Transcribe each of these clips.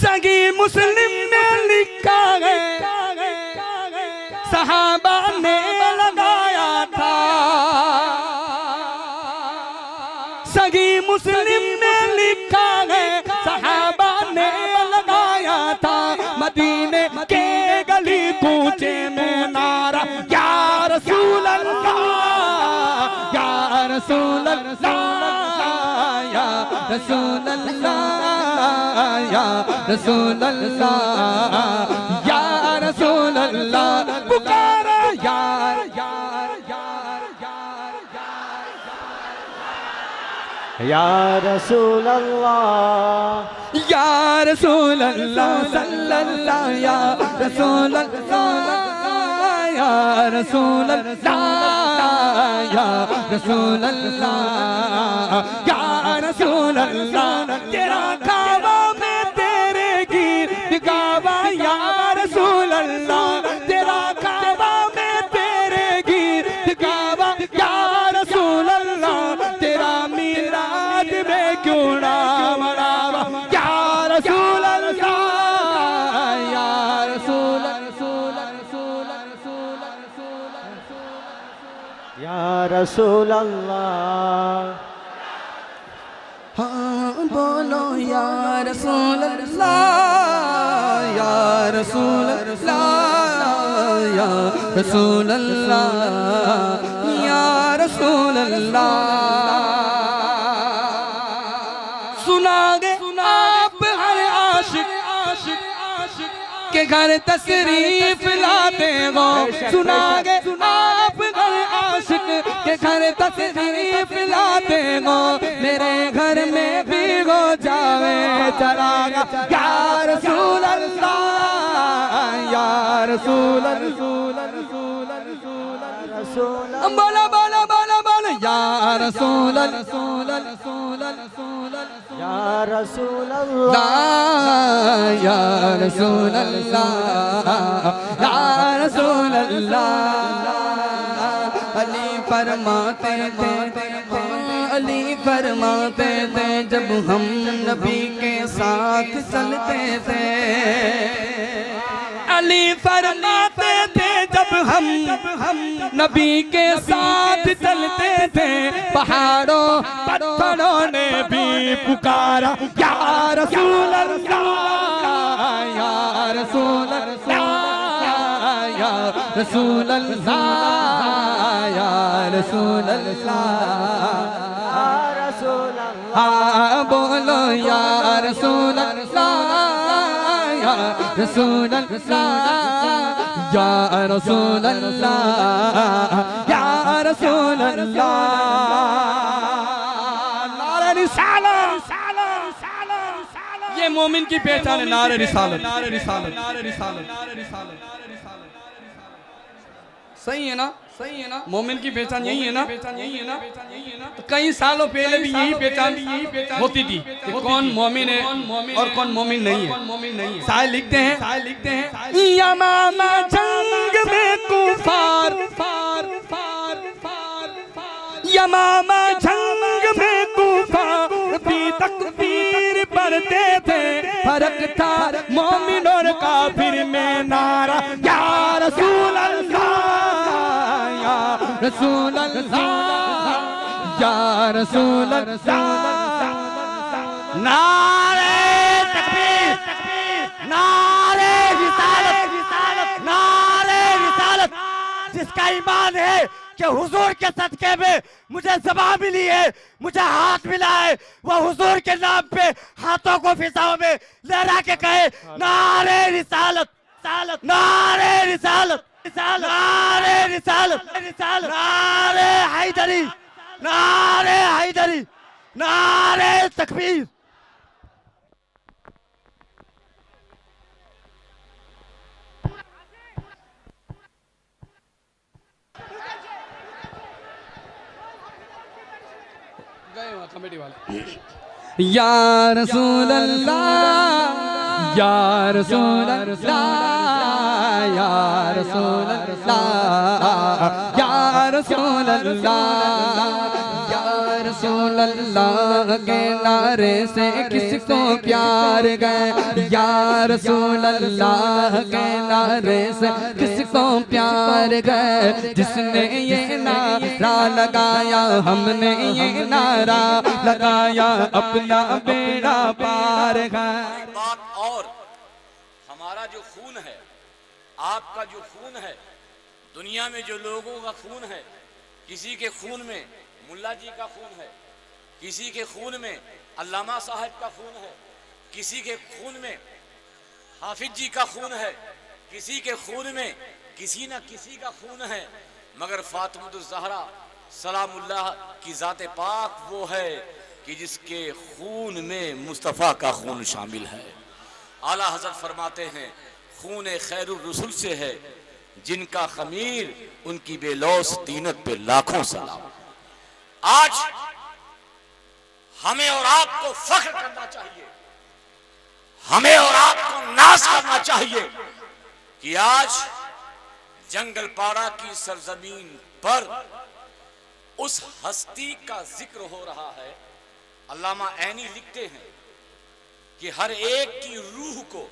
सही मुस्लिम में लिखा है सहाबा ने लगाया था। सही मुस्लिम में लिखा है सहाबा ने लगाया था। मदीने के गली कूचे में नारा या रसूल अल्लाह या रसूल अल्लाह या रसूल अल्लाह या रसूल अल्लाह या रसूल अल्लाह पुकारा यार यार यार यार या रसूल अल्लाह या रसूल अल्लाह सल्लल्लाह या रसूल अल्लाह या रसूल अल्लाह या रसूल अल्लाह या रसूल अल्लाह। तेरा काबा में तेरे गीत गावा या रसूल अल्लाह। तेरा काबा में तेरे गीत गावा या रसूल अल्लाह। तेरा मिलाद में क्यों ना मनावा या रसूल अल्लाह या रसूल रसूल रसूल रसूल रसूल या रसूल अल्लाह। हाँ बोलो या रसूल अल्लाह या रसूल अल्लाह या रसूल अल्लाह या रसूल अल्लाह। सुना दे आप हर आशिक के घर तशरीफ लाते हो। सुना दे आप हर आशिक के घर तशरीफ लाते हो। मेरे घर में भी हो जावे चरागा या रसूल अल्लाह या रसूल रसूल रसूल रसूल बोला बोला बोला बोला या रसूल रसूल रसूल रसूल या रसूल अल्लाह या रसूल अल्लाह या रसूल अल्लाह। अली फरमाते थे अली फरमाते थे जब हम नबी के साथ चलते थे। अली फरमाते थे जब हम नबी के साथ चलते थे। पहाड़ों पत्थरों ने भी पुकारा या रसूल अल्लाह या रसूल अल्लाह या रसूल अल्लाह या रसूल अल्लाह। हाँ बोलो या रसूल अल्लाह या रसूल अल्लाह या रसूल अल्लाह या रसूल अल्लाह। नारे रिसालत ये मोमिन की पहचान है। नारे रिसालत नारे रिसालत नारे रिसालत नारे रिसालत। सही है ना सही है ना। मोमिन की पहचान यही है ना यही है ना। तो कई सालों पहले भी यही पहचान होती थी कि कौन मोमिन है और कौन मोमिन नहीं है। शायर लिखते हैं यमामा जंग में कुफार यमामा जंग में कुफार भी तकबीर पढ़ते थे। फर्क था मोमिन और काफिर में नारा या रसूल अल्लाह या रसूल अल्लाह या रसूल अल्लाह। नारे तकबीर नारे रिसालत नारे रिसालत। जिसका ईमान है कि हुजूर के सदके में मुझे ज़बान मिली है मुझे हाथ मिला है वह हुजूर के नाम पे हाथों को फिजाओं में लहरा के कहे नारे रिसालत नारे रिसालत नारे रिसालत नारे हैदरी नारे हैदरी नारे तकबीर। गए वहाँ कमेटी वाले। या रसूल अल्लाह या रसूल अल्लाह या रसूल अल्लाह या रसूल अल्लाह या रसूल अल्लाह के नारे से किसको प्यार गए या रसूल अल्लाह के नारे से किसको प्यार गए, जिसने ये नारा लगाया हमने ये नारा लगाया अपना बेड़ा पार गए। बात और हमारा जो खून है, आपका जो खून है, दुनिया में जो लोगों का खून है, किसी के खून में मुल्ला जी का खून है, किसी के खून में अल्लामा साहब का खून है, किसी के खून में हाफिज जी का खून है, किसी के खून में किसी न किसी का खून है, मगर फातिमा ज़हरा सलामुल्लाह की ज़ात पाक वो है कि जिसके खून में मुस्तफ़ा का खून शामिल है। आला हज़रत फरमाते हैं खून खैरुर रसूल से है, जिनका खमीर उनकी बेलौस दीनत पे लाखों सलाम। आज हमें और आपको फख्र करना चाहिए, हमें और आपको नाज करना चाहिए कि आज जंगलपाड़ा की सरजमीन पर उस हस्ती का जिक्र हो रहा है। अल्लामा ऐनी लिखते हैं कि हर एक की रूह को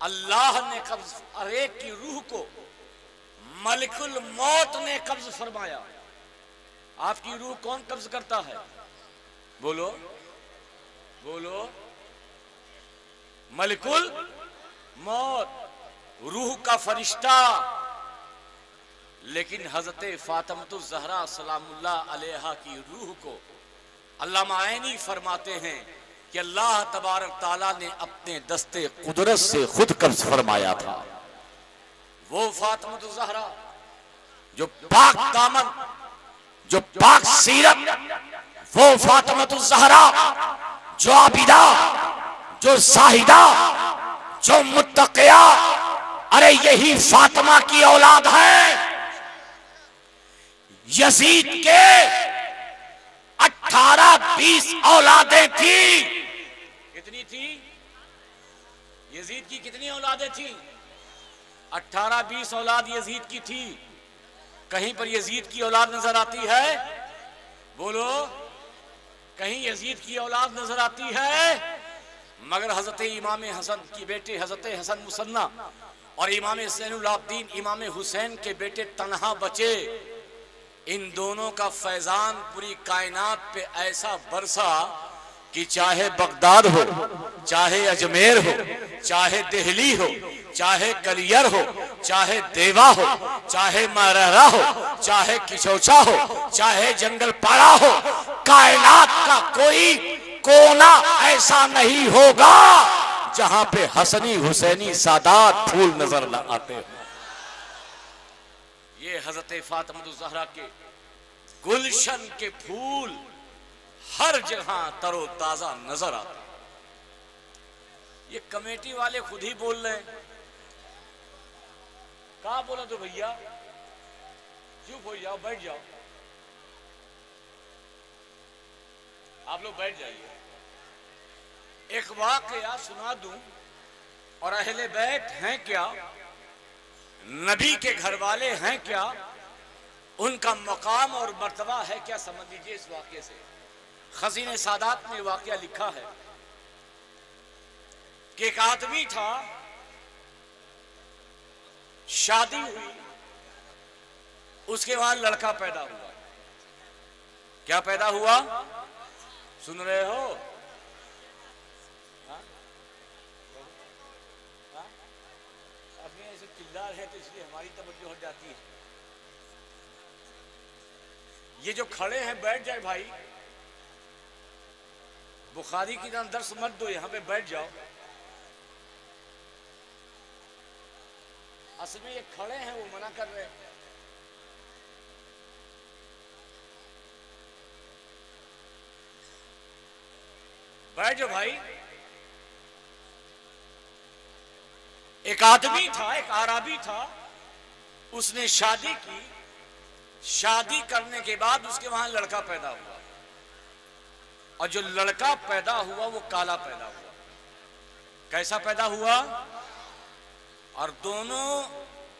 अल्लाह ने कब्ज, हर एक की रूह को मलिकुल मौत ने कब्ज फरमाया। आपकी रूह कौन कब्ज करता है? बोलो बोलो। मलिकुल मौत, रूह का फरिश्ता। लेकिन हजरत फातिमा ज़हरा सलामुल्लाह अलैहा की रूह को अल्लामा ऐनी फरमाते हैं कि अल्लाह तबारक ताला ने अपने दस्ते कुदरत से खुद कब्ज फरमाया था। वो फातिमा ज़हरा जो पाक दामन, जो पाक सीरत, वो फातिमा ज़हरा जो आबिदा, जो साहिदा, जो मुत्तकिया, अरे यही फातिमा की औलाद है। यजीद के 18-20 औलादें थी। कितनी थी? यजीद की कितनी औलादें थी? 18-20 औलाद यजीद की थी। कहीं पर यजीद की औलाद नजर आती है? बोलो, कहीं यजीद की औलाद नजर आती है? मगर हजरत इमाम हसन की बेटे हजरत हसन मुसन्ना और इमाम ज़ैनुल आबिदीन इमाम हुसैन के बेटे तन्हा बचे। इन दोनों का फैजान पूरी कायनात पे ऐसा बरसा कि चाहे बगदाद हो, चाहे अजमेर हो, चाहे दिल्ली हो, चाहे कलियर हो, चाहे देवा हो, चाहे मरहरा हो, चाहे किचौचा हो, चाहे जंगलपाड़ा हो, कायनात का कोई कोना ऐसा नहीं होगा जहां पे हसनी हुसैनी सादात फूल नजर न आते हो। ये हजरत फातिमा ज़हरा के गुलशन के फूल हर जगह तरो ताजा नजर आते। ये कमेटी वाले खुद ही बोल रहे हैं। कहा बोला तो भैया चुप हो जाओ, बैठ जाओ। आप लोग बैठ जाइए। एक वाकया सुना दूं, और अहले बैत हैं क्या, नबी के घर वाले हैं क्या, उनका मकाम और मर्तबा है क्या, समझ लीजिए इस वाकये से। खजीने सादात ने वाकया लिखा है कि एक आदमी था, शादी हुई, उसके बाद लड़का पैदा हुआ। क्या पैदा हुआ? सुन रहे हो? अभी ऐसे चिल्ला रहे तो इसलिए हमारी तवज्जो हट जाती है। ये जो खड़े हैं बैठ जाए भाई, बुखारी की तरह दर्स मत दो, यहां पे बैठ जाओ। असल में ये खड़े हैं, वो मना कर रहे हैं। बैठ जाओ भाई। एक आदमी था, एक आराबी था, उसने शादी की। शादी करने के बाद उसके वहां लड़का पैदा हुआ, और जो लड़का पैदा हुआ वो काला पैदा हुआ। कैसा पैदा हुआ? और दोनों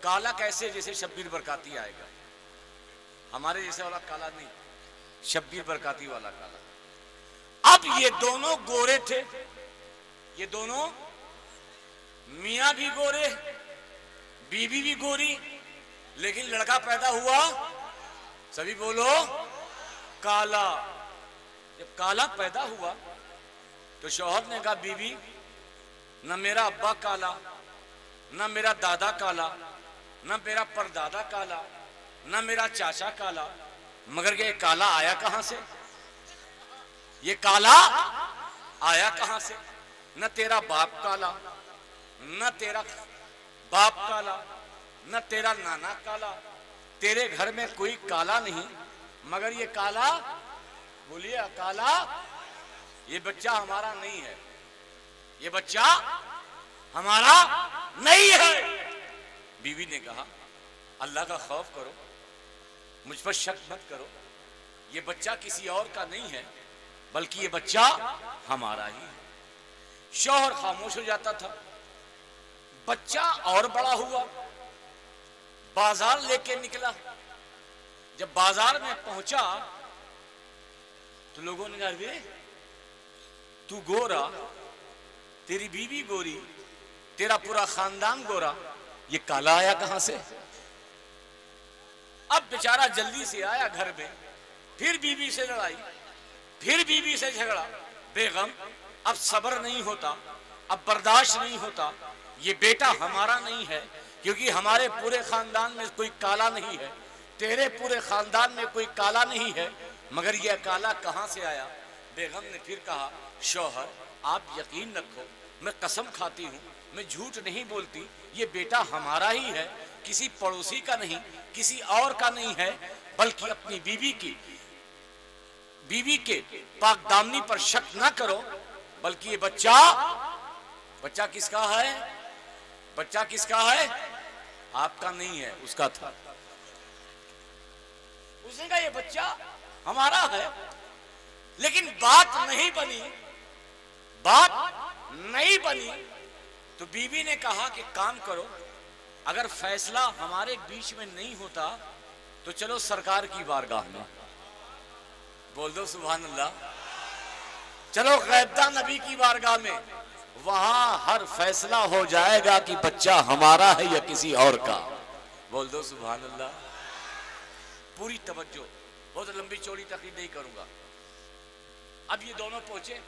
काला कैसे? जैसे शब्बीर बरकाती आएगा, हमारे जैसे वाला काला नहीं, शब्बीर बरकाती वाला काला। अब ये दोनों गोरे थे, ये दोनों मियां भी गोरे, बीवी भी गोरी, लेकिन लड़का पैदा हुआ, सभी बोलो, काला। जब काला पैदा हुआ तो शौहर ने कहा, बीवी, न मेरा अब्बा काला, न मेरा दादा काला, न मेरा परदादा काला, न मेरा चाचा काला, मगर ये काला आया कहां से? ये काला आया कहां से? न तेरा बाप काला, न तेरा बाप काला, न तेरा नाना काला, तेरे घर में कोई काला नहीं, मगर ये काला, बोलिए काला, ये बच्चा हमारा नहीं है, ये बच्चा हमारा नहीं है। बीवी ने कहा, अल्लाह का खौफ करो, मुझ पर शक मत करो, ये बच्चा किसी और का नहीं है, बल्कि ये बच्चा हमारा ही है। शौहर खामोश हो जाता था। बच्चा और बड़ा हुआ, बाजार लेके निकला। जब बाजार में पहुंचा तो लोगों ने कहा, वे तू गोरा, तेरी बीवी गोरी, तेरा पूरा खानदान गोरा, ये काला आया कहां से? अब बेचारा जल्दी से आया घर में, फिर बीवी से लड़ाई, फिर बीवी से झगड़ा। बेगम, अब सब्र नहीं होता, अब बर्दाश्त नहीं होता, ये बेटा हमारा नहीं है, क्योंकि हमारे पूरे खानदान में कोई काला नहीं है, तेरे पूरे खानदान में कोई काला नहीं है, मगर यह काला कहां से आया? बेगम ने फिर कहा, शौहर, आप यकीन रखो, मैं कसम खाती हूं, मैं झूठ नहीं बोलती, ये बेटा हमारा ही है, किसी पड़ोसी का नहीं, किसी और का नहीं है, बल्कि अपनी बीवी के पाकदामनी पर शक ना करो, बल्कि ये बच्चा किसका है? बच्चा किसका है? आपका नहीं है, उसका था। उसने कहा, ये बच्चा हमारा है, लेकिन बात नहीं बनी। तो बीवी ने कहा कि काम करो, अगर फैसला हमारे बीच में नहीं होता तो चलो सरकार की बारगाह में, बोल दो सुभान अल्लाह, चलो गैबदा नबी की बारगाह में, वहां हर फैसला हो जाएगा कि बच्चा हमारा है या किसी और का, बोल दो सुभान अल्लाह। पूरी तवज्जो, बहुत लंबी चौड़ी तकरीर नहीं करूंगा। अब ये दोनों पहुंचे,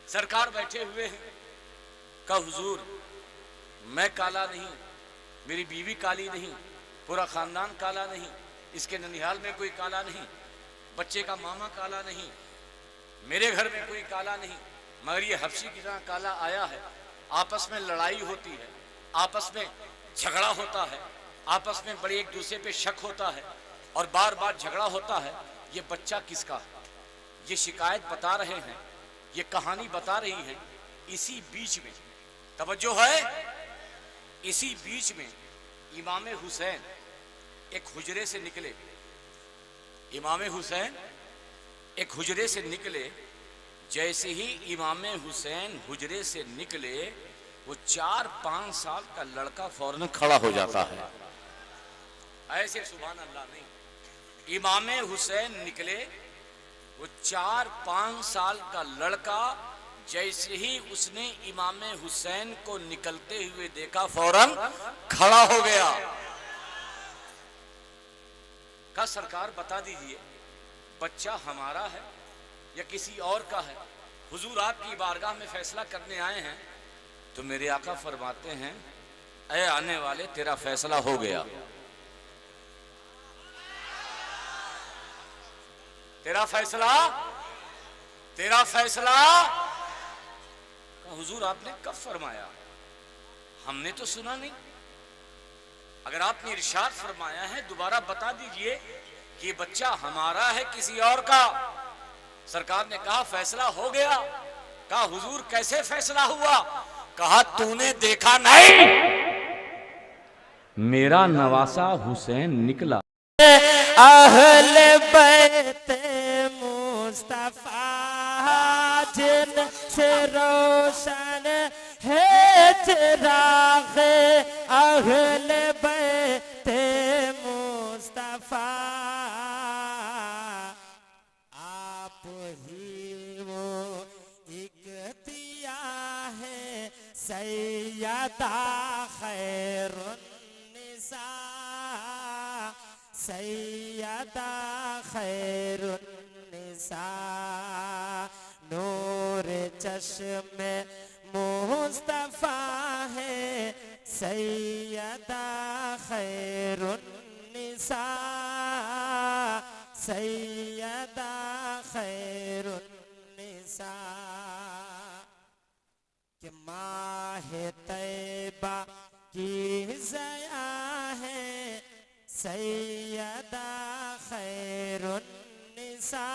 सरकार बैठे हुए हैं, कहा, हुजूर, मैं काला नहीं, मेरी बीवी काली नहीं, पूरा खानदान काला नहीं, इसके ननिहाल में कोई काला नहीं, बच्चे का मामा काला नहीं, मेरे घर में कोई काला नहीं, मगर ये हफ्सी की तरह काला आया है। आपस में लड़ाई होती है, आपस में झगड़ा होता है, आपस में बड़े एक दूसरे पे शक होता है और बार बार झगड़ा होता है। ये बच्चा किसका? ये शिकायत बता रहे हैं, ये कहानी बता रही है। इसी बीच में, तवज्जो है, इसी बीच में इमाम हुसैन एक हुजरे से निकले। इमाम हुसैन एक हुजरे से निकले। जैसे ही इमाम हुसैन हुजरे से निकले, वो 4-5 साल का लड़का फौरन खड़ा हो जाता है। ऐसे सुभान अल्लाह नहीं, इमाम हुसैन निकले, वो 4-5 साल का लड़का जैसे ही उसने इमाम हुसैन को निकलते हुए देखा, फौरन खड़ा हो गया। कहा, सरकार बता दीजिए, बच्चा हमारा है या किसी और का है? हुजूर आपकी बारगाह में फैसला करने आए हैं। तो मेरे आका फरमाते हैं, ऐ आने वाले, तेरा फैसला हो गया, तेरा फैसला। हुजूर आपने कब फरमाया? हमने तो सुना नहीं। अगर आपने इरशाद फरमाया है, दोबारा बता दीजिए कि ये बच्चा हमारा है किसी और का। सरकार ने कहा, फैसला हो गया। कहा, हुजूर कैसे फैसला हुआ? कहा, तूने देखा नहीं, मेरा नवासा हुसैन निकला। अहले बैत मुस्तफा जिन से रोशन है चिराग, अहले बैत मुस्तफा आप ही वो एक दिया सैयदा खैरुन्निसा सैयदा खैरुन्निसा नूर चश्मे मुस्तफा है सैयदा खैरुन्निसा सैयदा खैरुन्निसा कि माहे तैबा की ज़या है सैयदा खैरुन्निसा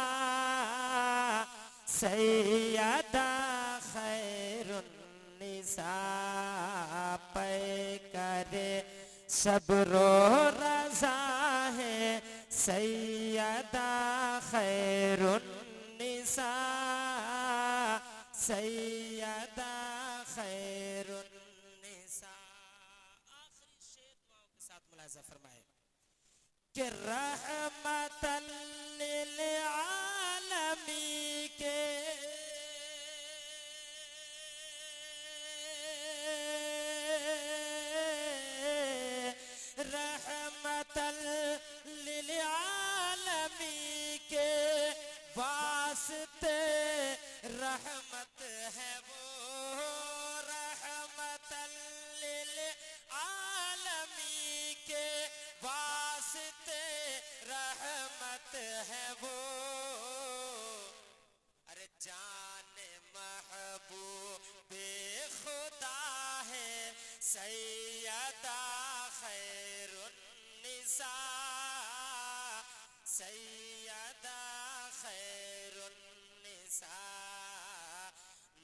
सैयदा खैरुन्निसा पे करे सब्रो रज़ा है सैयदा खैरुन्निसा सैयदा खैरुन्निसा। आखिरी शेर दुआओं के साथ मुलाज़ा फरमाए कि रहमतल लिल आलमी के रहमतल लिल आलमी के वास्ते रहमत है वो रहमतल लिल आलमी के वास्ते रहमत है वो अरे जाने महबूबे खुदा है सैयदा खैरुन्निसा सैयदा खैरुन्निसा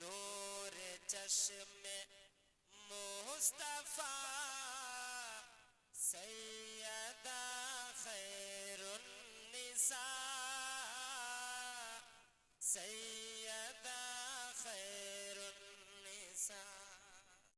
नूर चश्मे मुस्तफा सैयदा खैरुन्निसा सैयदा खैरुन्निसा।